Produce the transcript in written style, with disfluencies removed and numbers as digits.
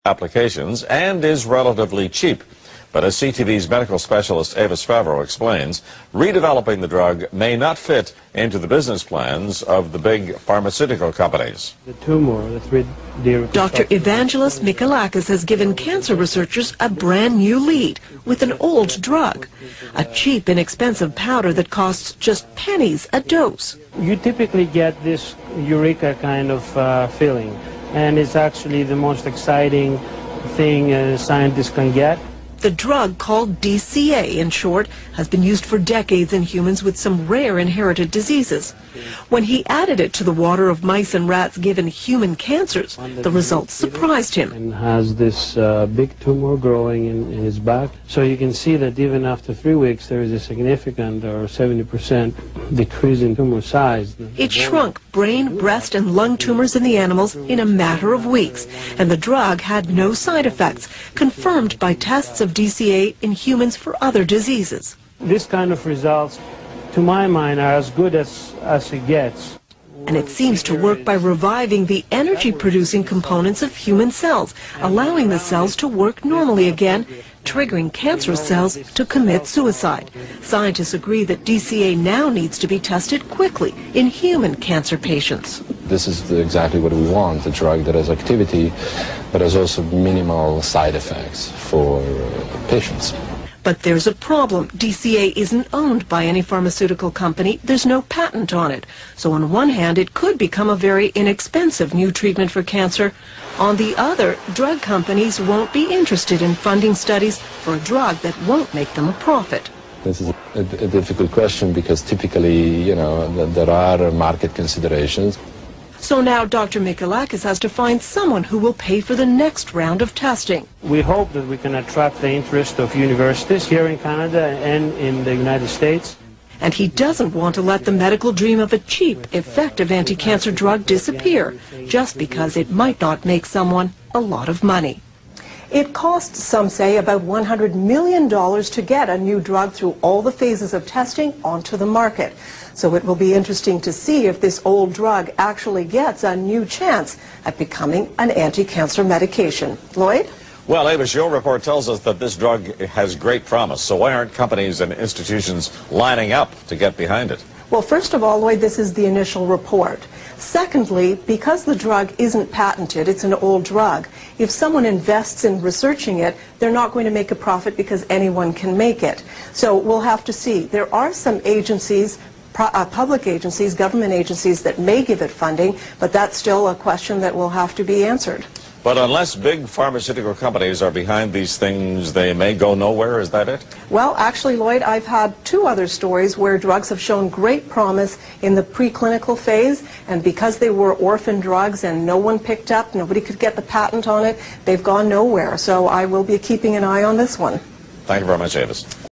applications and is relatively cheap. But as CTV's medical specialist Avis Favreau explains, redeveloping the drug may not fit into the business plans of the big pharmaceutical companies. The tumor, the 3D Dr. Evangelos Mikalakis has given cancer researchers a brand new lead with an old drug, a cheap, inexpensive powder that costs just pennies a dose. You typically get this eureka kind of feeling, and it's actually the most exciting thing scientists can get. The drug, called DCA in short, has been used for decades in humans with some rare inherited diseases. When he added it to the water of mice and rats given human cancers, the results surprised him. And has this big tumor growing in his back. So you can see that even after 3 weeks there is a significant or 70% decrease in tumor size. It shrunk brain, breast and lung tumors in the animals in a matter of weeks, and the drug had no side effects, confirmed by tests of DCA in humans for other diseases. This kind of results, to my mind, are as good as it gets. And it seems to work by reviving the energy-producing components of human cells, allowing the cells to work normally again, triggering cancerous cells to commit suicide. Scientists agree that DCA now needs to be tested quickly in human cancer patients. This is exactly what we want, a drug that has activity, but has also minimal side effects for patients. But there's a problem. DCA isn't owned by any pharmaceutical company. There's no patent on it. So on one hand, it could become a very inexpensive new treatment for cancer. On the other, drug companies won't be interested in funding studies for a drug that won't make them a profit. This is a difficult question because typically, there are market considerations. So now Dr. Mikalakis has to find someone who will pay for the next round of testing. We hope that we can attract the interest of universities here in Canada and in the United States. And he doesn't want to let the medical dream of a cheap, effective anti-cancer drug disappear, just because it might not make someone a lot of money. It costs, some say, about $100 million to get a new drug through all the phases of testing onto the market. So it will be interesting to see if this old drug actually gets a new chance at becoming an anti-cancer medication. Lloyd? Well, Avis, your report tells us that this drug has great promise. So why aren't companies and institutions lining up to get behind it? Well, first of all, Lloyd, this is the initial report. Secondly, because the drug isn't patented, it's an old drug, if someone invests in researching it, they're not going to make a profit because anyone can make it. So we'll have to see. There are some agencies, public agencies, government agencies that may give it funding, but that's still a question that will have to be answered. But unless big pharmaceutical companies are behind these things, they may go nowhere, is that it? Well, actually, Lloyd, I've had 2 other stories where drugs have shown great promise in the preclinical phase, and because they were orphan drugs and no one picked up, nobody could get the patent on it, they've gone nowhere. So I will be keeping an eye on this one. Thank you very much, Avis.